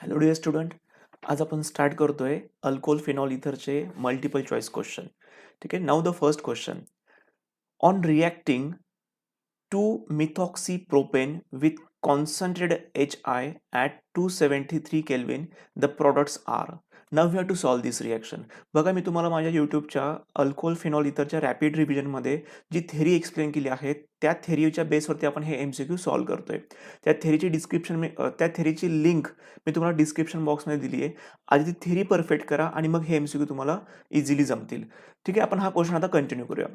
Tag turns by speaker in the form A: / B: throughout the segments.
A: Hello dear student. आज आपण start करतोय अल्कोहोल फिनॉल इथरचे मल्टिपल चॉईस क्वेश्चन. ठीक आहे. Now the first question. On reacting to methoxypropane with concentrated HI at 273 Kelvin, the products are. Now we have to solve this reaction. बघा, मी तुम्हाला माझ्या यूट्यूबच्या alcohol phenol इथरच्या rapid रिव्हिजनमध्ये जी theory explain केली आहे त्या थेरीच्या बेसवरती आपण हे MCQ सॉल्व्ह करतोय. त्या थेरीची त्या थेरीची लिंक मी तुम्हाला डिस्क्रिप्शन बॉक्समध्ये दिली आहे. आधी ती थेरी परफेक्ट करा आणि मग हे MCQ तुम्हाला इझिली जमतील. ठीक आहे. आपण हा क्वेश्चन आता कंटिन्यू करूया.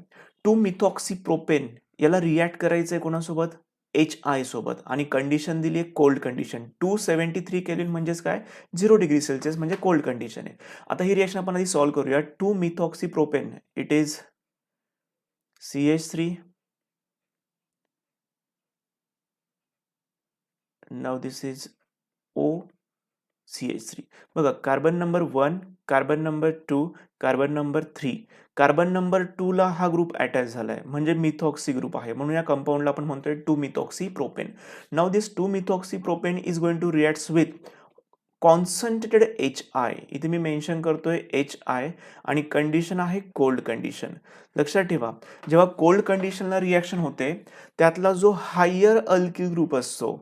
A: टू मिथॉक्सीप्रोपेन याला रिॲक्ट करायचं आहे कोणासोबत? HI सोबत, आणि कंडिशन दिली आहे कोल्ड कंडिशन. 273 केल्विन म्हणजेच काय? 0 डिग्री सेल्सिअस म्हणजे कोल्ड कंडिशन आहे. आता ही रिएक्शन आपण आधी सॉल्व्ह करूया. 2 methoxypropane, it is CH3. Now this is OCH3. बघा, carbon number 1, carbon number 2, carbon number 3. Carbon number 2 ला हा ग्रुप अटॅच झालाय म्हणजे मिथॉक्सी ग्रुप आहे, म्हणून या कंपाऊंडला आपण म्हणतोय 2 methoxypropane. Now this 2 methoxypropane is going to react with concentrated HI. इथे मी मेन्शन करतोय HI आणि कंडिशन आहे कोल्ड कंडिशन. लक्षात ठेवा, जेव्हा कोल्ड कंडिशनला रिॲक्शन होते त्यातला जो हायर अल्किल ग्रुप असतो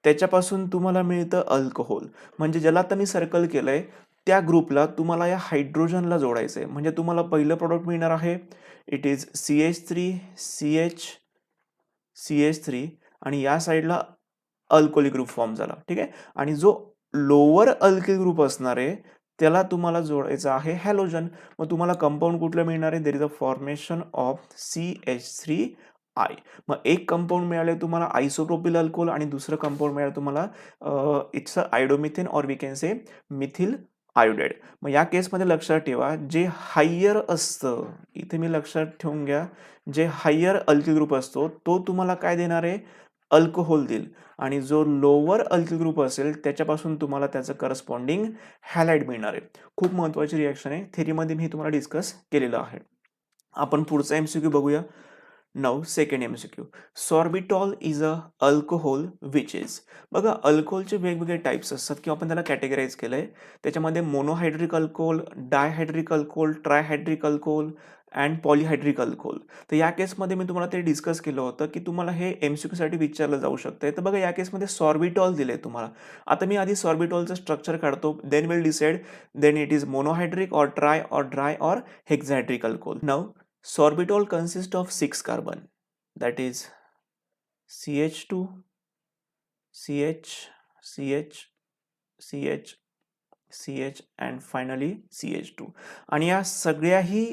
A: त्याच्यापासून तुम्हाला मिळतं अल्कोहोल. म्हणजे ज्याला आता मी सर्कल केलंय त्या ग्रुपला तुम्हाला या हायड्रोजनला जोडायचंय. म्हणजे तुम्हाला पहिलं प्रोडक्ट मिळणार आहे, it is CH3 CH CH3, आणि या साईडला अल्कोहोलिक ग्रुप फॉर्म झाला. ठीक आहे. आणि जो लोअर अल्किल ग्रुप असणार आहे त्याला तुम्हाला जोडायचा आहे हॅलोजन. मग तुम्हाला कंपाऊंड कुठलं मिळणार आहे? There is a formation of CH3I. मग एक कंपाऊंड मिळाले तुम्हाला आयसोप्रोपिल अल्कोहोल आणि दुसरं कंपाऊंड मिळालं तुम्हाला it's a iodomethane or we can say methyl iodide. मग या केसमध्ये लक्षात ठेवा, जे हायर असतं, इथे मी लक्षात ठेवून घ्या, जे हायर अल्किल ग्रुप असतो तो तुम्हाला काय देणार आहे? अल्कोहोल देईल. आणि जो लोअर अल्किल ग्रुप असेल त्याच्यापासून तुम्हाला त्याचं करस्पॉन्डिंग हॅलाइड मिळणार आहे. खूप महत्त्वाची रिॲक्शन आहे, थेरीमध्ये मी तुम्हाला डिस्कस केलेलं आहे. आपण पुढचा MCQ बघूया. Now second MCQ. Sorbitol is a alcohol which is. बघा, अल्कोहोलचे वेगवेगळे टाइप्स असतात किंवा आपण त्याला कॅटेगराईज केलंय. त्याच्यामध्ये monohydric alcohol, dihydric alcohol, trihydric alcohol and polyhydric alcohol. तर या केसमध्ये मी तुम्हाला ते डिस्कस केलं होतं की तुम्हाला हे MCQ साठी विचारलं जाऊ शकतंय. तर बघा, या केसमध्ये सॉर्बिटॉल दिले तुम्हाला. आता मी आधी सॉर्बिटॉलचं स्ट्रक्चर काढतो, then will decide then it is monohydric or tri or di or hexahydric alcohol. Now sorbitol consists of 6 carbon, that is CH2, CH, CH, CH, CH and finally CH2. आणि या सगळ्याही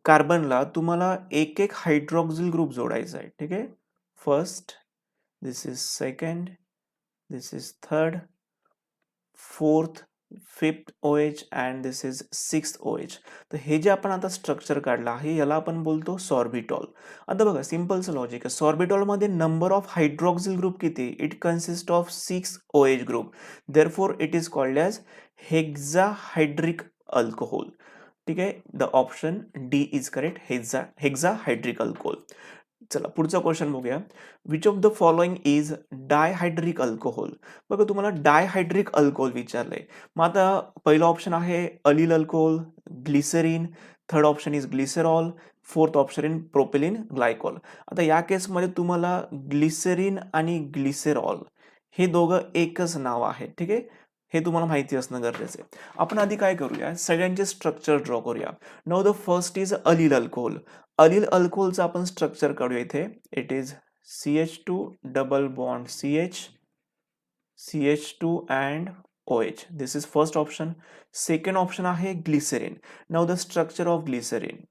A: कार्बनला तुम्हाला एक एक हायड्रॉक्सिल ग्रुप जोडायचा आहे. ठीक आहे. First, this is second, this is third, fourth, fifth OH and this is sixth OH. तर हे जे आपण आता स्ट्रक्चर काढलं आहे याला आपण बोलतो सॉर्बिटॉल. आता बघा, सिम्पलचं लॉजिक आहे. सॉर्बिटॉलमध्ये नंबर ऑफ हायड्रॉक्सिल ग्रुप किती? It consist of 6 OH group. Therefore it is called as hexahydric alcohol. ठीक आहे. The option D is correct, hexahydric alcohol. चला पुढचा क्वेश्चन बघूया. Which of the following is dihydric alcohol. बघा, तुम्हाला डायहायड्रिक alcohol विचारलंय. मग आता पहिला ऑप्शन आहे allyl alcohol, glycerine. Third option is glycerol. Fourth option in propylene glycol. आता या केसमध्ये तुम्हाला ग्लिसरीन आणि ग्लिसेरॉल हे दोघं एकच नाव आहे. ठीक आहे. हे तुम्हाला माहिती असणं गरजेचं आहे. आपण आधी काय करूया, सगळ्यांचे स्ट्रक्चर ड्रॉ करूया. Now the first is allyl alcohol. Allyl अल्कोहोलचं आपण स्ट्रक्चर काढूया इथे. इट इज CH2 double bond CH, CH2 and OH. This is first option. Second option आहे glycerine. Now the structure of glycerine.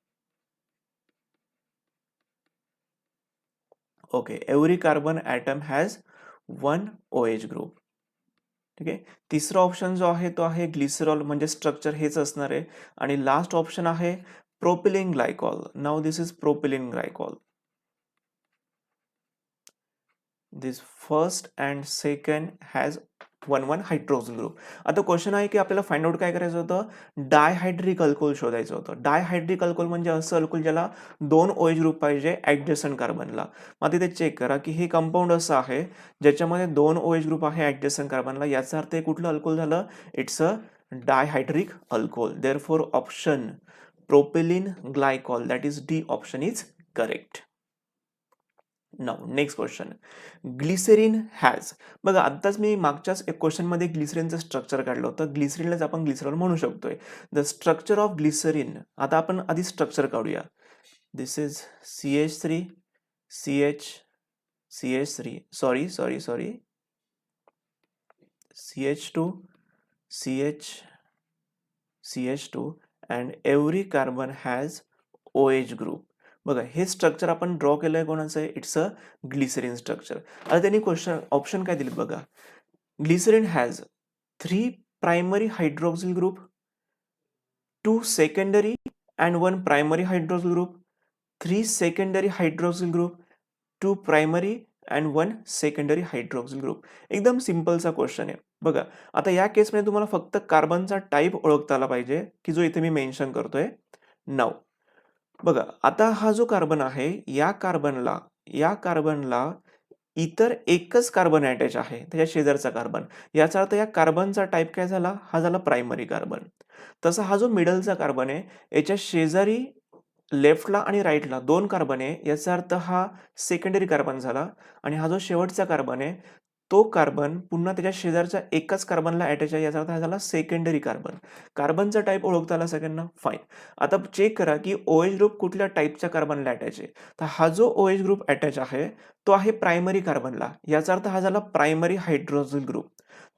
A: Okay, every carbon atom has 1 OH group. ठीक आहे. तिसरा ऑप्शन जो आहे तो आहे ग्लिसरॉल, म्हणजे स्ट्रक्चर हेच असणार आहे. आणि लास्ट ऑप्शन आहे propylene glycol. Now this is propylene glycol. This first and second has 1 hydroxyl group. आता क्वेश्चन आहे की आपल्याला फाइंड आउट काय करायचं होतं, डायहायड्रिक अल्कोहोल शोधायचं होतं. डायहायड्रिक अल्कोहोल म्हणजे असं अल्कोहोल ज्याला 2 OH ग्रुप पाहिजे ऍडजस्टंट कार्बनला. मग तिथे चेक करा की हे कंपाऊंड असं आहे ज्याच्यामध्ये 2 OH ग्रुप आहे ऍडजस्टंट कार्बनला. याचा अर्थ हे कुठलं अल्कोहोल झालं, it's a dihydric alcohol. Therefore option propylene glycol, that is D option is correct. Now next question, glycerine has. बघा आत्ताच मी मागच्याच एक क्वेश्चन मध्ये ग्लिसरीनचं स्ट्रक्चर काढलं होतं. ग्लिसरीनलाच आपण ग्लिसरॉल म्हणू शकतोय. The structure of glycerine. आता आपण आधी स्ट्रक्चर काढूया. This is CH3 CH CH3 sorry CH2 CH CH2 and every carbon has OH group. बघा हे स्ट्रक्चर आपण ड्रॉ केलंय कोणाचं आहे, इट्स अ ग्लिसरीन स्ट्रक्चर. आता त्यांनी क्वेश्चन ऑप्शन काय दिलेत बघा, glycerine has 3 primary hydroxyl group, 2 secondary and 1 primary hydroxyl group, 3 secondary hydroxyl group, 2 primary and 1 secondary hydroxyl group. एकदम सिंपलचा क्वेश्चन आहे. बघा आता या केसमध्ये तुम्हाला फक्त कार्बनचा टाईप ओळखता आला पाहिजे की जो इथे मी मेन्शन करतोय. नाव बघा आता हा जो कार्बन आहे या कार्बनला इतर एकच कार्बन अटॅच आहे, त्याच्या शेजारचा कार्बन. याचा अर्थ या कार्बनचा टाईप काय झाला, हा झाला प्रायमरी कार्बन. तसा हा जो मिडलचा कार्बन आहे याच्या शेजारी लेफ्टला आणि राईटला 2 कार्बन आहे, याचा अर्थ हा सेकंडरी कार्बन झाला. आणि हा जो शेवटचा कार्बन आहे तो कार्बन पुन्हा त्याच्या शेजारच्या एकाच कार्बनला अटॅच आहे, याचा अर्थ हा झाला सेकंडरी कार्बन. कार्बनचा टाईप ओळखता आला सगळ्यांना, फाईन. आता चेक करा की OH ग्रुप कुठल्या टाईपच्या कार्बनला अटॅच आहे. तर हा जो OH ग्रुप अटॅच आहे तो आहे प्रायमरी कार्बनला, याचा अर्थ हा झाला प्रायमरी हायड्रोक्सिल ग्रुप.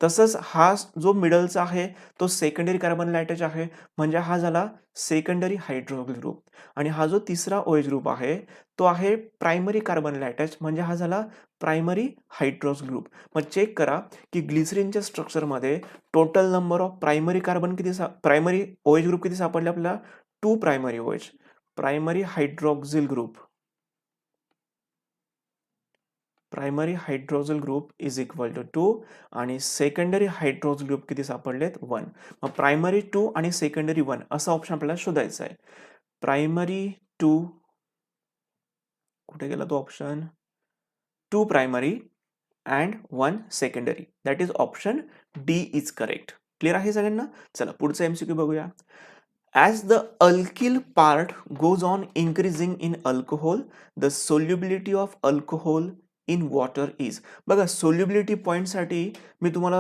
A: तसंच हा जो मिडलचा आहे तो सेकंडरी कार्बनला अटॅच आहे, म्हणजे हा झाला सेकंडरी हायड्रोक्सिल ग्रुप. आणि हा जो तिसरा OH ग्रुप आहे तो आहे प्रायमरी कार्बनला अटॅच, म्हणजे हा झाला प्रायमरी हायड्रोक्सिल ग्रुप. मग चेक करा की ग्लिसरीनच्या स्ट्रक्चरमध्ये total number of primary carbon किती, प्रायमरी OH ग्रुप किती सापडले आपल्याला, 2 primary OH. Primary hydroxyl group is equal to 2 आणि सेकंडरी हायड्रोक्सिल ग्रुप किती सापडलेत, 1. मग प्रायमरी 2 आणि सेकंडरी 1 असा ऑप्शन आपल्याला शोधायचा आहे. प्रायमरी 2, कुठे गेला तो option, 2 primary and 1 secondary, that is option D is correct. Clear आहे सगळ्यांना. चला पुढचा MCQ बघूया. As the alkyl part goes on increasing in alcohol, the solubility of alcohol in water is. बघा सोल्युबिलिटी पॉईंटसाठी मी तुम्हाला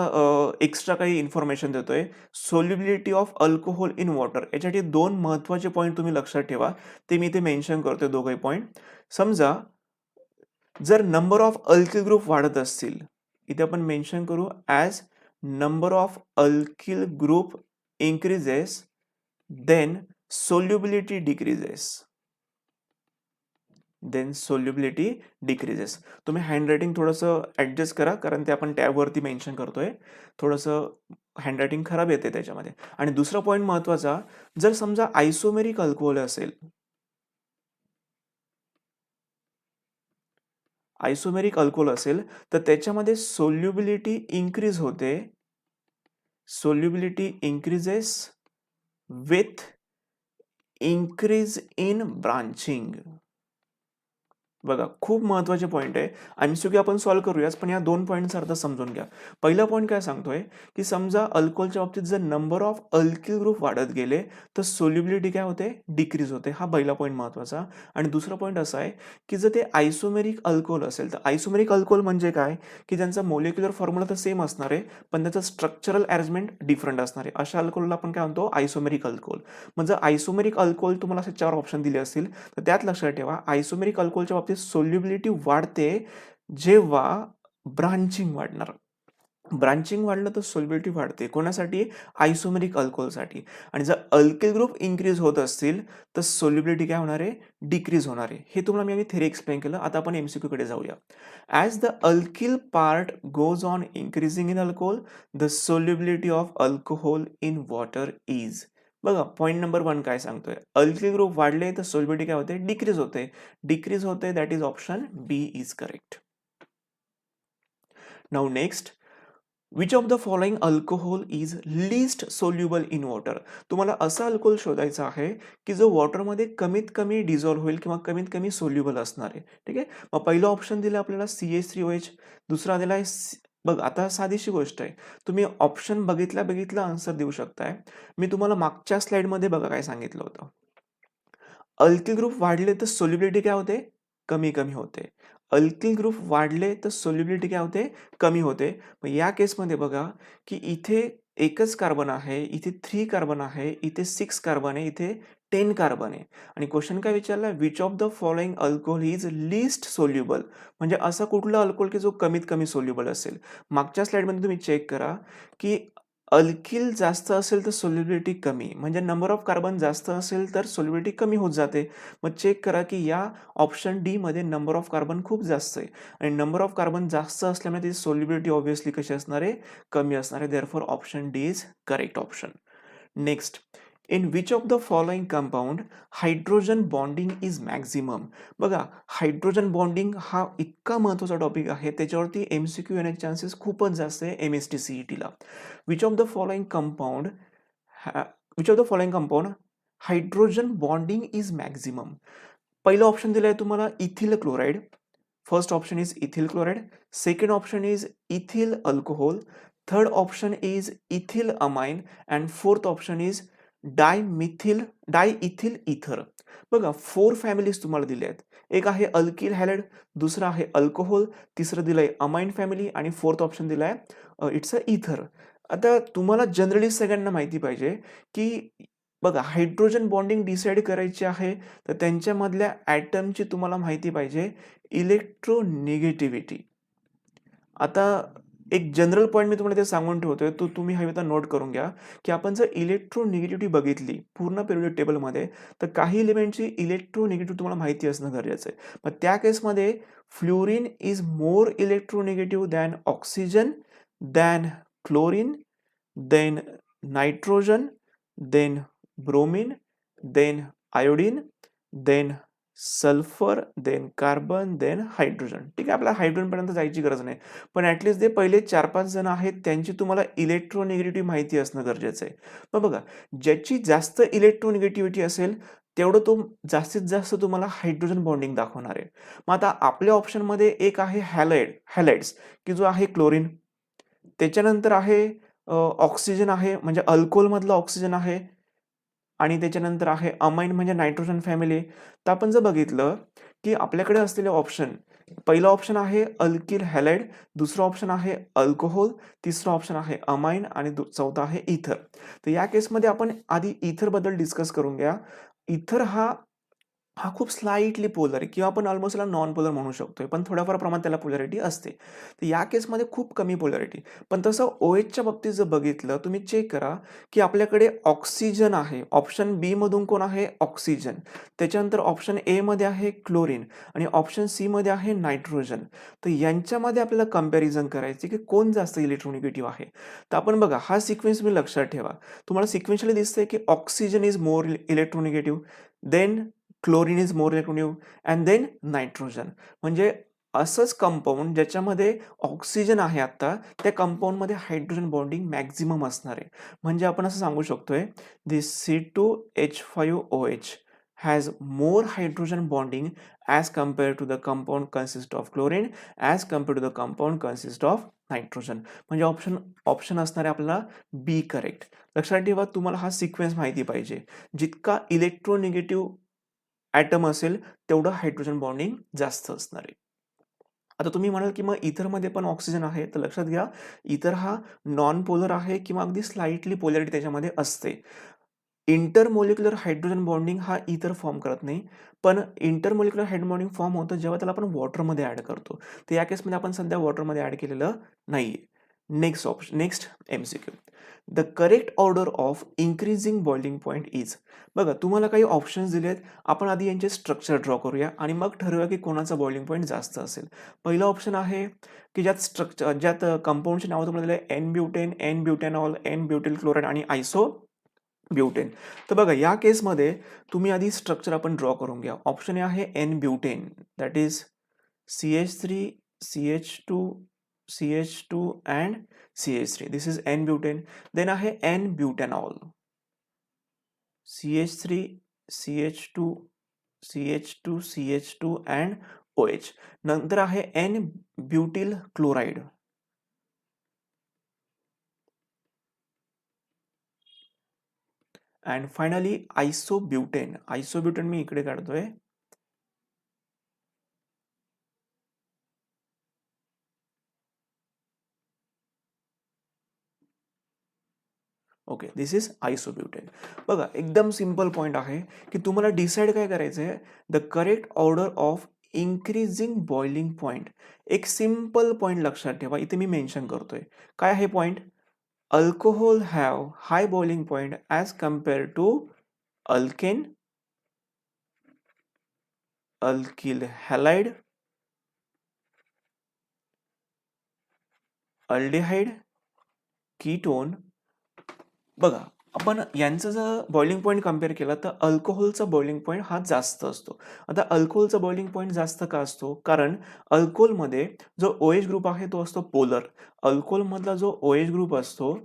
A: एक्स्ट्रा काही इन्फॉर्मेशन देतोय. Solubility of alcohol in water, याच्यासाठी 2 महत्वाचे पॉईंट तुम्ही लक्षात ठेवा, ते मी इथे मेन्शन करतोय दोघंही पॉईंट. समजा जर नंबर ऑफ अल्किल ग्रुप वाढत असतील, इथे आपण मेन्शन करू as number of alkyl group increases then solubility decreases. तुम्ही हँडरायटिंग थोडंसं ऍडजस्ट करा, कारण ते आपण टॅबवरती मेन्शन करतोय, थोडंसं हँडरायटिंग खराब येते त्याच्यामध्ये. आणि दुसरा पॉईंट महत्वाचा, जर समजा आयसोमेरिक अल्कोहोल असेल, तर त्याच्यामध्ये solubility increases with increase in branching. बघा खूप महत्वाचे पॉईंट आहे. MCQ आपण सॉल्व्ह करूयाच, पण या 2 पॉईंटचा अर्थ समजून घ्या. पहिला पॉईंट काय सांगतोय की समजा अल्कोहोलच्या बाबतीत जर नंबर ऑफ अल्किल ग्रुप वाढत गेले तर सोल्युबिलिटी काय होते, डिक्रीज होते. हा पहिला पॉईंट महत्वाचा. आणि दुसरा पॉईंट असा आहे की जर ते आयसोमेरिक अल्कोहोल असेल, तर आयसोमेरिक अल्कोहोल म्हणजे काय की त्यांचा मोलेक्युलर फॉर्म्युला तर सेम असणार आहे, पण त्याचं स्ट्रक्चरल अरेंजमेंट डिफरंट असणार आहे. अशा अल्कोहोलला आपण काय म्हणतो, आयसोमेरिक अल्कोहोल. म्हणजे आयसोमेरिक अल्कोहोल तुम्हाला असे 4 ऑप्शन दिले असतील, तर त्यात लक्षात ठेवा आयसोमेरिक अल्कोहोलच्या बाबतीत सोल्युबिलिटी वाढते जेव्हा ब्रांचिंग वाढणार. ब्रांचिंग वाढलं तर सोल्युबिलिटी वाढते. कोणासाठी, आयसोमेरिक अल्कोहोलसाठी. आणि जर अल्किल ग्रुप इन्क्रीज होत असतील तर सोल्युबिलिटी काय होणार आहे, डिक्रीज होणार आहे. हे तुम्हाला मी थेरी एक्सप्लेन केलं. आता आपण MCQ कडे जाऊया. As the alkyl part goes on increasing in alcohol, the solubility of alcohol in water is. बघा पॉईंट नंबर 1 काय सांगतोय, अल्किल ग्रुप वाढले तर सोल्युबिलिटी काय होते, डिक्रीज होते. That is option B is correct. Now next, which of the following alcohol is least soluble in water. तुम्हाला असं अल्कोहोल शोधायचं आहे की जो वॉटरमध्ये कमीत कमी डिझॉल्व्ह होईल किंवा कमीत कमी सोल्युबल असणार आहे. ठीक आहे. मग पहिलं ऑप्शन दिलं आपल्याला CH3OH, दुसरा दिला आहे बघ आता साधीशी गोष्ट आहे. तुम्ही ऑप्शन बघितला आन्सर देऊ शकताय. मी तुम्हाला मागच्या स्लाइडमध्ये बघा काय सांगितलं होतं. अल्किल ग्रुप वाढले तर सोल्युबिलिटी काय होते? कमी कमी होते. अल्किल ग्रुप वाढले तर सोल्युबिलिटी काय होते? कमी होते. मग या केसमध्ये बघा की इथे एकच कार्बन आहे, इथे 3 कार्बन आहे, इथे 6 कार्बन आहे, इथे 10 कार्बन आहे. आणि क्वेश्चन काय विचारला? Which of the following alcohol is least soluble. म्हणजे असा कुठला अल्कोहोल की जो कमीत कमी सोल्युबल असेल. मागच्या स्लाइडमध्ये तुम्ही चेक करा की अल्किल जास्त असेल तर सोल्युबिलिटी कमी, म्हणजे नंबर ऑफ कार्बन जास्त असेल तर सोल्युबिलिटी कमी होत जाते. मग चेक करा की या ऑप्शन डी मध्ये नंबर ऑफ कार्बन खूप जास्त आहे आणि नंबर ऑफ कार्बन जास्त असल्यामुळे त्याची सोल्युबिलिटी ऑब्व्हियसली कशी असणार आहे? कमी असणार आहे. Therefore option D is correct option. Next, in which of the following compound hydrogen bonding is maximum. बघा हायड्रोजन बॉन्डिंग हा इतका महत्त्वाचा टॉपिक आहे, त्याच्यावरती MCQ येण्याचे चान्सेस खूपच जास्त आहे MST CETला. Which of the following compound which of the following compound hydrogen bonding is maximum. पहिलं ऑप्शन दिलं आहे तुम्हाला ethyl chloride. First option is ethyl chloride. Second option is ethyl alcohol. Third option is ethyl amine and fourth option is diethyl ether. बघा 4 families तुम्हाला दिल्या आहेत. एक आहे अल्किल हॅलाइड, दुसरा आहे अल्कोहोल, तिसरं दिलंय अमाइन फॅमिली आणि फोर्थ ऑप्शन दिलाय इट्स अ इथर. आता तुम्हाला जनरली सगळ्यांना माहिती पाहिजे की बघा हायड्रोजन बॉन्डिंग डिसाईड करायची आहे तर त्यांच्यामधल्या ॲटमची तुम्हाला माहिती पाहिजे इलेक्ट्रोनिगेटिव्हिटी. आता एक जनरल पॉइंट मी तुम्हाला ते सांगून ठेवतोय, तो तुम्ही हवे तर नोट करून घ्या, की आपण जर इलेक्ट्रोनिगेटिव्हिटी बघितली पूर्ण पिरियड टेबलमध्ये, तर काही एलिमेंटची इलेक्ट्रोनिगेटिव्ह तुम्हाला माहिती असणं गरजेचं आहे. मग त्या केसमध्ये fluorine is more electronegative than oxygen, than chlorine, then nitrogen, then bromine, then iodine, then sulphur, then carbon, then hydrogen. ठीक आहे, आपल्याला हायड्रोजनपर्यंत जायची गरज नाही. पण ॲटलीस्ट ते पहिले 4-5 जण आहेत त्यांची तुम्हाला इलेक्ट्रोनिगेटिव्हिटी माहिती असणं गरजेचं आहे. मग बघा ज्याची जास्त इलेक्ट्रोनिगेटिव्हिटी असेल तेवढं तो जास्तीत जास्त तुम्हाला हायड्रोजन बॉन्डिंग दाखवणार आहे. मग आता आपल्या ऑप्शनमध्ये एक आहे हॅलाइड्स की जो आहे क्लोरीन. त्याच्यानंतर आहे ऑक्सिजन आहे म्हणजे अल्कोहोलमधला ऑक्सिजन आहे आणि त्याच्यानंतर आहे अमाइन म्हणजे नायट्रोजन फॅमिली. तर आपण जर बघितलं की आपल्याकडे असलेले ऑप्शन, पहिला ऑप्शन आहे अल्किल हॅलाइड, दुसरा ऑप्शन आहे अल्कोहोल, तिसरा ऑप्शन आहे अमाइन आणि चौथा आहे इथर. तर या केसमध्ये आपण आधी इथर बद्दल डिस्कस करून घ्या. इथर हा खूप स्लाइटली पोलर आहे किंवा आपण ऑलमोस्ट त्याला नॉन पोलर म्हणू शकतोय, पण थोड्याफार प्रमाणात त्याला पोलॅरिटी असते. तर या केसमध्ये खूप कमी पोलॅरिटी. पण तसं OHच्या बाबतीत जर बघितलं तुम्ही चेक करा की आपल्याकडे ऑक्सिजन आहे. ऑप्शन बी मधून कोण आहे? ऑक्सिजन. त्याच्यानंतर ऑप्शन ए मध्ये आहे क्लोरीन आणि ऑप्शन सी मध्ये आहे नायट्रोजन. तर यांच्यामध्ये आपल्याला कंपॅरिझन करायचे की कोण जास्त इलेक्ट्रोनिगेटिव्ह आहे. तर आपण बघा हा सिक्वेन्स तुम्ही लक्षात ठेवा. तुम्हाला सिक्वेन्शियली दिसतंय की oxygen is more electronegative, then chlorine is more electronegative and then nitrogen. म्हणजे असंच कंपाऊंड ज्याच्यामध्ये ऑक्सिजन आहे आता त्या कंपाऊंडमध्ये हायड्रोजन बॉन्डिंग मॅक्झिमम असणार आहे. म्हणजे आपण असं सांगू शकतोय this C2H5OH has more hydrogen bonding as compare to the compound consist of chlorine as compare to the compound consist of nitrogen. म्हणजे ऑप्शन असणार आहे आपल्याला बी करेक्ट. लक्षात ठेवा तुम्हाला हा सिक्वेन्स माहिती पाहिजे. जितका इलेक्ट्रोनिगेटिव्ह ॲटम असेल तेवढं हायड्रोजन बॉन्डिंग जास्त असणार आहे. आता तुम्ही म्हणाल की मग इथरमध्ये पण ऑक्सिजन आहे, तर लक्षात घ्या इथर हा नॉन पोलर आहे किंवा अगदी स्लाइटली पोलॅरिटी त्याच्यामध्ये असते. इंटरमोलिक्युलर हायड्रोजन बॉन्डिंग हा इथर फॉर्म करत नाही, पण इंटरमोलिक्युलर हायड्रोजन बॉन्डिंग फॉर्म होतं जेव्हा त्याला आपण वॉटरमध्ये ॲड करतो. तर या केसमध्ये आपण सध्या वॉटरमध्ये ॲड केलेलं नाहीये. Next MCQ. The correct order of increasing boiling point is. बघा तुम्हाला काही ऑप्शन्स दिलेत, आपण आधी यांचे स्ट्रक्चर ड्रॉ करूया आणि मग ठरवूया की कोणाचा बॉइलिंग पॉईंट जास्त असेल. पहिला ऑप्शन आहे की ज्यात कंपाऊंडची नावं तुम्हाला दिले n butane, n butanol, n butyl chloride आणि आयसो ब्युटेन. तर बघा या केसमध्ये तुम्ही आधी स्ट्रक्चर आपण ड्रॉ करून घ्या. ऑप्शन ए आहे N butane, that is CH3 CH2 CH2 and CH3. This is N-butane. Then आहे N-butanol. CH3, CH2, CH2, CH2 and OH. नंतर आहे N-butyl chloride. And finally isobutane. Isobutane मी इकडे काढतोय. Okay, this is isobutane. बघा एकदम simple point आहे की तुम्हाला डिसाईड काय करायचं आहे, the correct order of increasing boiling point. एक सिंपल पॉईंट लक्षात ठेवा, इथे मी मेन्शन करतोय. काय आहे point? Alcohol have high boiling point as compare to alkane, alkyl halide, aldehyde, ketone. बघा आपण यांचं जर बॉइलिंग पॉईंट कम्पेअर केला तर अल्कोहोलचा बॉइलिंग पॉईंट हा जास्त असतो. आता अल्कोहोलचा बॉइलिंग पॉईंट जास्त का असतो? कारण अल्कोहोलमध्ये जो OH ग्रुप आहे तो असतो पोलर. अल्कोहोलमधला जो OH ग्रुप असतो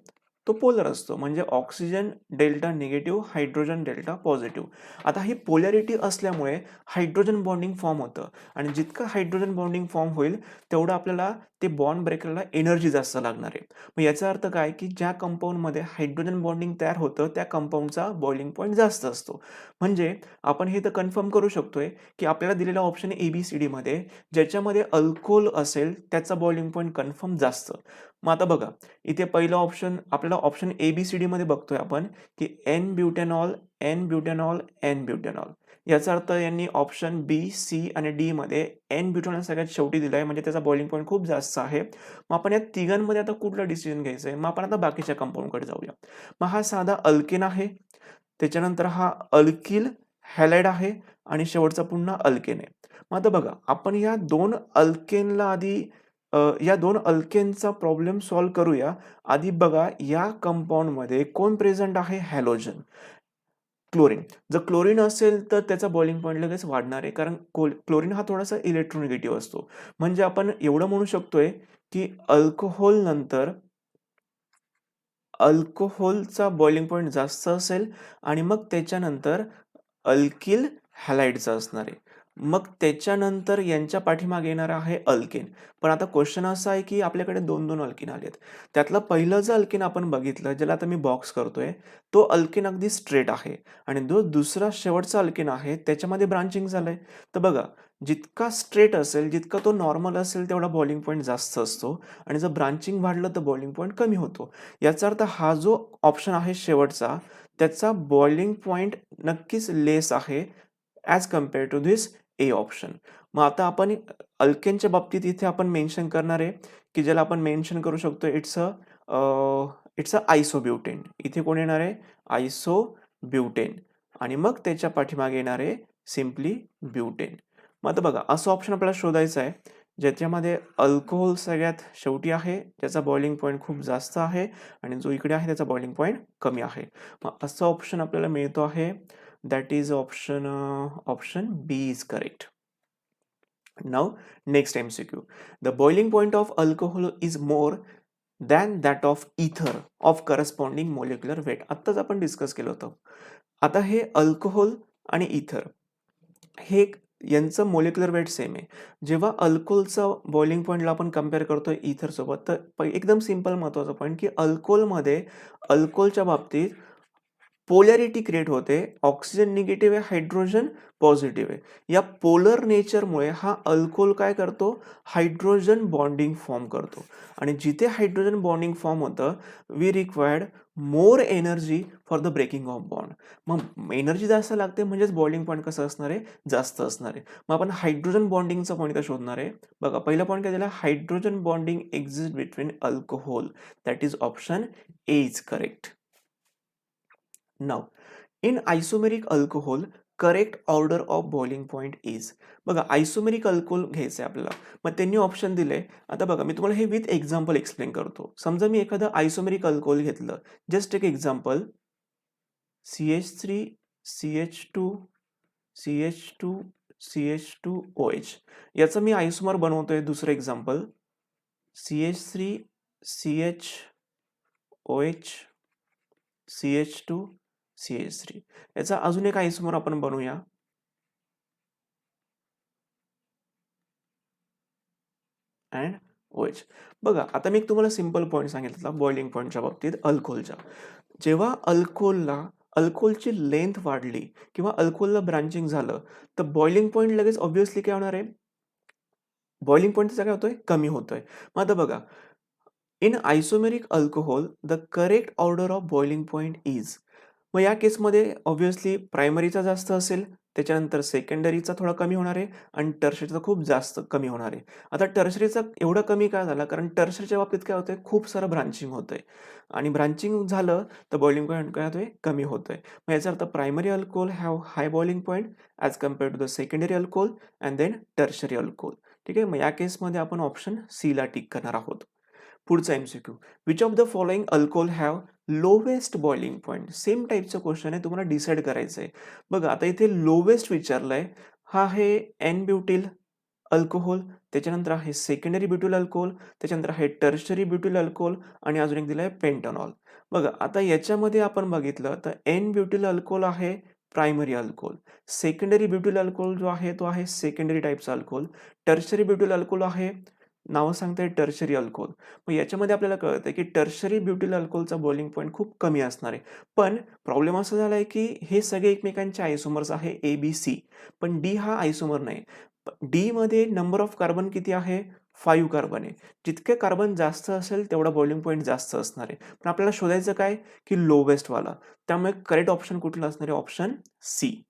A: तो पोलर असतो, म्हणजे oxygen delta negative, hydrogen delta positive. आता ही पोलॅरिटी असल्यामुळे हायड्रोजन बॉन्डिंग फॉर्म होतं आणि जितकं हायड्रोजन बॉन्डिंग फॉर्म होईल तेवढं आपल्याला ते बॉन्ड ब्रेक करायला एनर्जी जास्त लागणार आहे. मग याचा अर्थ काय की ज्या कंपाऊंडमध्ये हायड्रोजन बॉन्डिंग तयार होतं त्या कंपाऊंडचा बॉइलिंग पॉईंट जास्त असतो. म्हणजे आपण हे तर कन्फर्म करू शकतोय की आपल्याला दिलेला ऑप्शन ABCD मध्ये ज्याच्यामध्ये अल्कोहोल असेल त्याचा बॉइलिंग पॉईंट कन्फर्म जास्त. मग आता बघा इथे पहिला ऑप्शन आपल्याला ऑप्शन ABCD मध्ये बघतोय आपण की N-ब्युटॅनॉल, N-ब्युटॅनॉल, N-ब्युटॅनॉल. याचा अर्थ यांनी ऑप्शन B, C आणि D मध्ये N-ब्युटॅनॉल सगळ्यात शेवटी दिलाय, म्हणजे त्याचा बॉइलिंग पॉईंट खूप जास्त आहे. मग आपण या तिघांमध्ये आता कुठला डिसिजन घ्यायचा आहे? मग आपण आता बाकीच्या कंपाऊंडकडे जाऊया. मग हा साधा अल्केन आहे, त्याच्यानंतर हा अल्किल हॅलाइड आहे आणि शेवटचा पुन्हा अल्केन आहे. मग आता बघा आपण या दोन अल्केनला आधी या दोन अल्केनचा प्रॉब्लेम सॉल्व्ह करूया. आधी बघा या कंपाऊंडमध्ये कोण प्रेझेंट आहे? Halogen, chlorine. जर क्लोरीन असेल तर त्याचा बॉइलिंग पॉईंट लगेच वाढणार आहे, कारण क्लोरीन हा थोडासा इलेक्ट्रोनिगेटिव्ह असतो. म्हणजे आपण एवढं म्हणू शकतोय की अल्कोहोलचा बॉइलिंग पॉईंट जास्त असेल आणि मग त्याच्यानंतर अल्किल हॅलाइडचा असणार आहे. मग त्याच्यानंतर यांच्या पाठीमागे येणार आहे अल्केन. पण आता क्वेश्चन असा आहे की आपल्याकडे दोन दोन अल्केन आलेत. त्यातलं पहिलं जे अल्केन आपण बघितलं, ज्याला आता मी बॉक्स करतोय, तो अल्केन अगदी स्ट्रेट आहे आणि जो दुसरा शेवटचा अल्केन आहे त्याच्यामध्ये ब्रांचिंग झालंय. तर बघा जितका स्ट्रेट असेल, जितका तो नॉर्मल असेल तेवढा बॉइलिंग पॉईंट जास्त असतो आणि जर ब्रांचिंग वाढलं तर बॉइलिंग पॉईंट कमी होतो. याचा अर्थ हा जो ऑप्शन आहे शेवटचा त्याचा बॉइलिंग पॉईंट नक्कीच लेस आहे as compare to this A option. मग आता आपण अल्केनच्या बाबतीत इथे आपण मेन्शन करणार आहे की ज्याला आपण मेन्शन करू शकतो इट्स अ आयसोब्युटेन. इथे कोण येणार आहे? आयसोब्युटेन. आणि मग त्याच्या पाठीमागे येणार आहे सिम्पली ब्युटेन. मग आता बघा असं ऑप्शन आपल्याला शोधायचं आहे ज्याच्यामध्ये अल्कोहोल सगळ्यात शेवटी आहे, ज्याचा बॉइलिंग पॉईंट खूप जास्त आहे आणि जो इकडे आहे त्याचा बॉइलिंग पॉईंट कमी आहे. मग असं ऑप्शन आपल्याला मिळतो आहे. That is option B is correct. Now next MCQ. The boiling point of alcohol is more than that of ether of corresponding molecular weight. आत्ताच आपण डिस्कस केलं होतं. आता हे अल्कोहोल आणि इथर हे यांचं मोलेक्युलर वेट सेम आहे. जेव्हा अल्कोहोलचा बॉइलिंग पॉईंटला आपण कम्पेअर करतोय इथर सोबत, तर एकदम सिंपल महत्वाचा पॉईंट की अल्कोहोलच्या बाबतीत पोलॅरिटी क्रिएट होते. ऑक्सिजन निगेटिव्ह आहे, हायड्रोजन पॉझिटिव्ह आहे. या पोलर नेचरमुळे हा अल्कोहोल काय करतो? हायड्रोजन बॉन्डिंग फॉर्म करतो आणि जिथे हायड्रोजन बॉन्डिंग फॉर्म होतं we required more energy for the breaking of bond. मग एनर्जी जास्त लागते म्हणजेच बॉइलिंग पॉईंट कसं असणार आहे? जास्त असणार आहे. मग आपण हायड्रोजन बॉन्डिंगचा पॉईंट का शोधणार आहे? बघा पहिला पॉईंट काय दिला? Hydrogen bonding exist between alcohol. That is option A is correct. Now, in isomeric alcohol, correct order of boiling point is. बघा आयसोमेरिक अल्कोहोल घ्यायचं आहे आपल्याला, मग त्यांनी ऑप्शन दिले. आता बघा मी तुम्हाला हे विथ एक्झाम्पल एक्सप्लेन करतो. समजा मी एखादं आयसोमेरिक अल्कोहोल घेतलं, जस्ट एक example CH3, CH2, CH2, CH2, OH. याचं मी आयसोमर बनवतोय दुसरं example CH3 CHOH CH2 CH3. याचा अजून एक आयसोमर आपण बनवूया. And OH. बघा आता मी तुम्हाला सिंपल पॉईंट सांगितला बॉइलिंग पॉईंटच्या बाबतीत अल्कोहोलच्या. जेव्हा अल्कोहोलची लेंथ वाढली किंवा अल्कोहोलला ब्रांचिंग झालं तर बॉइलिंग पॉईंट लगेच ऑब्व्हियसली काय होणार आहे? बॉइलिंग पॉईंट त्याचा काय होतोय? कमी होतोय. मग आता बघा, in isomeric alcohol the correct order of boiling point is. मग या केसमध्ये ऑब्व्हियसली प्रायमरीचा जास्त असेल, त्याच्यानंतर सेकंडरीचा थोडा कमी होणार आहे आणि टर्शरीचा खूप जास्त कमी होणार आहे. आता टर्शरीचा एवढा कमी का झाला? कारण टर्शरीच्या बाबतीत काय होतंय? खूप सारं ब्रांचिंग होतंय आणि ब्रांचिंग झालं तर बॉइलिंग पॉईंट काय होतोय? कमी होतोय. मग याचा अर्थ primary alcohol have high boiling point as compared to the secondary alcohol and then tertiary alcohol. ठीक आहे. मग या केसमध्ये आपण ऑप्शन सी ला टिक करणार आहोत. पुढचा MCQ. Which of the following alcohol have lowest boiling point? Same टाईपचं क्वेश्चन आहे, तुम्हाला डिसाईड करायचं आहे. बघा आता इथे लोवेस्ट विचारलंय. हा आहे एन ब्युटिल अल्कोहोल, त्याच्यानंतर आहे सेकंडरी ब्युटिल अल्कोहोल, त्याच्यानंतर आहे टर्शरी ब्युटिल अल्कोहोल आणि अजून एक दिलाय पेंटॅनॉल. बघा आता याच्यामध्ये आपण बघितलं तर एन ब्युटिल अल्कोहोल आहे प्रायमरी अल्कोहोल, सेकंडरी ब्युटिल अल्कोहोल जो आहे तो आहे सेकंडरी टाईपचा अल्कोहोल, टर्शरी ब्युटिल अल्कोहोल आहे नावं सांगताय टर्शरी अल्कोहोल. मग याच्यामध्ये आपल्याला कळतं की टर्शरी ब्युटिल अल्कोहोलचा बॉइलिंग पॉईंट खूप कमी असणार आहे. पण प्रॉब्लेम असा झाला आहे की हे सगळे एकमेकांचे आयसोमर्स आहे ABC, पण D हा आयसोमर नाही. D मध्ये नंबर ऑफ कार्बन किती आहे? 5 कार्बन आहे. जितके कार्बन जास्त असेल तेवढा बॉइलिंग पॉईंट जास्त असणार आहे. पण आपल्याला शोधायचं काय? की लोवेस्ट वाला. त्यामुळे करेक्ट ऑप्शन कुठला असणार आहे? Option C.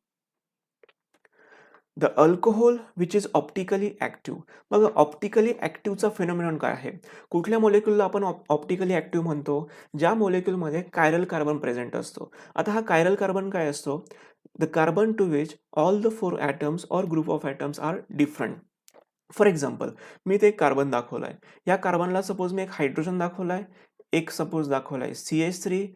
A: The alcohol which is optically active. बघा ऑप्टिकली ॲक्टिव्हचा फिनोमिनॉन काय आहे? कुठल्या मोलेक्युलला आपण ऑप्टिकली ॲक्टिव्ह म्हणतो? ज्या मोलेक्युलमध्ये कायरल कार्बन प्रेझेंट असतो. आता हा कायरल कार्बन काय असतो? The carbon to which all the 4 atoms or group of atoms are different. For example, मी इथे एक कार्बन दाखवलाय. या कार्बनला सपोज मी एक हायड्रोजन दाखवलाय, एक सपोज दाखवलाय CH3,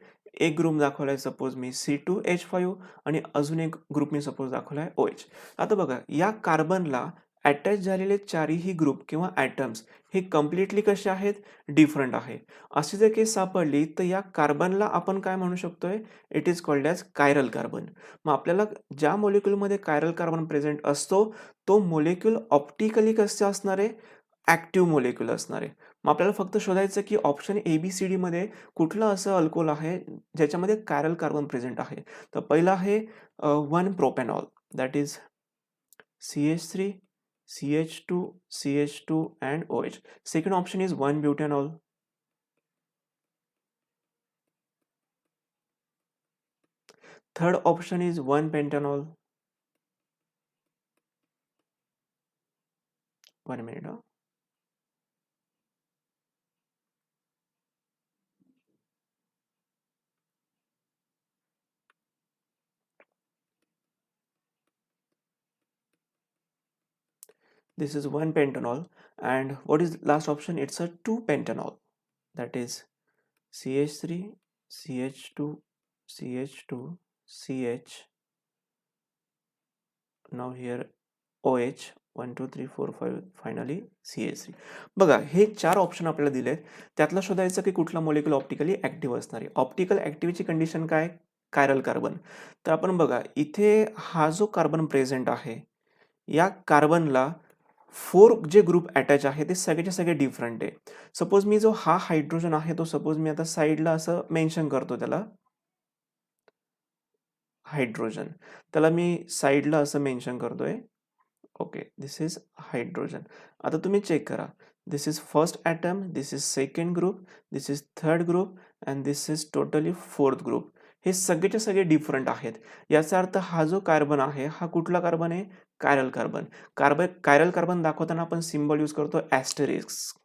A: एक ग्रुप दाखवलाय सपोज मी C2H5 आणि अजून एक ग्रुप मी सपोज दाखवलाय OH. आता बघा या कार्बनला अटॅच झालेले चारही ग्रुप किंवा ॲटम्स हे कम्प्लिटली कसे आहेत? डिफरंट आहे. अशी जर केस सापडली तर या कार्बनला आपण काय म्हणू शकतोय? It is called as chiral carbon. मग आपल्याला ज्या मॉलिक्युलमध्ये कायरल कार्बन प्रेझेंट असतो तो मोलेक्युल ऑप्टिकली कसं असणार आहे? ॲक्टिव्ह मोलेक्युल असणार आहे. मग आपल्याला फक्त शोधायचं की ऑप्शन ABCD मध्ये कुठलं असं अल्कोहोल आहे ज्याच्यामध्ये कायरल कार्बन प्रेझेंट आहे. तर पहिलं आहे 1 propanol that is CH3, CH2, CH2 and OH. Second option is 1 butanol. Third option is 1 pentanol. 1 minute. This is 1 pentanol. And what is last option? It's a 2 pentanol. That is CH3, CH2, CH2, CH. Now here OH 1 2 3 4 5 finally CH3. बघा हे 4 option आपल्याला दिलेत. त्यातला शोधायचं की कुठला molecule optically active असणार आहे. ऑप्टिकल ॲक्टिव्हिटी कंडिशन काय? Chiral carbon. तर आपण बघा इथे हा जो कार्बन प्रेझेंट आहे या कार्बनला 4 जे ग्रुप अटॅच आहे ते सगळेच्या सगळे डिफरंट आहे. सपोज मी जो हा हायड्रोजन आहे तो सपोज मी आता साईडला असं मेन्शन करतो त्याला हायड्रोजन. त्याला मी साईडला असं मेन्शन करतोय. Okay, this is hydrogen. आता तुम्ही चेक करा. This is first atom, this is second group, this is third group and this is totally fourth group. हे सगळेच्या सगळे डिफरंट आहेत. याचा अर्थ हा जो कार्बन आहे हा कुठला कार्बन आहे? Chiral carbon. कायरल कार्बन दाखवताना आपण सिम्बॉल यूज करतो ॲस्टेरिस्क.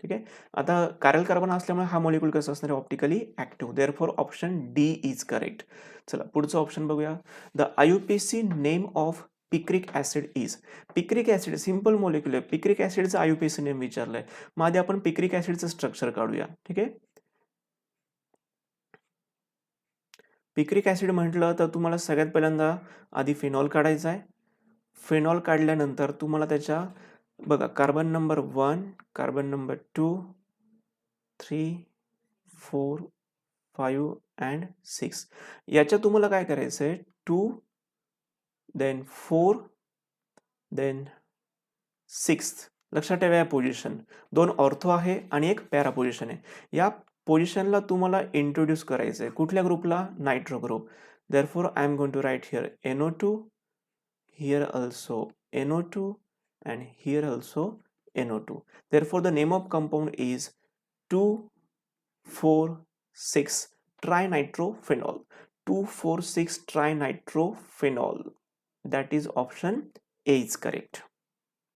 A: ठीक आहे. आता कायरल कार्बन असल्यामुळे हा मॉलिक्यूल कसा असणार आहे? Optically active. Therefore option D is correct. चला पुढचं ऑप्शन बघूया. The IUPAC name of picric acid is. Picric acid simple molecule आहे. पिक्रिक ॲसिडचं IUPAC नेम विचारलंय. मग आधी आपण पिक्रिक ॲसिडचं स्ट्रक्चर काढूया. ठीक आहे. पिक्रिक ॲसिड म्हटलं तर तुम्हाला सगळ्यात पहिल्यांदा आधी फिनॉल काढायचा आहे. फिनॉल काढल्यानंतर तुम्हाला त्याच्या बघा carbon number 1, carbon number 2, 3, 4, 5 and 6. याच्यात तुम्हाला काय करायचं आहे, 2 देन 4 देन 6. लक्षात ठेवा या पोझिशन. 2 ऑर्थो आहे आणि एक पॅरा पोझिशन आहे. या पोझिशनला तुम्हाला इंट्रोड्यूस करायचं आहे. कुठल्या ग्रुपला? Nitro group. Therefore, I am going to write here NO2, here also NO2 and here also NO2. Therefore, the name of compound is 2,4,6 trinitrophenol. 2,4,6 trinitrophenol. That is option A is correct.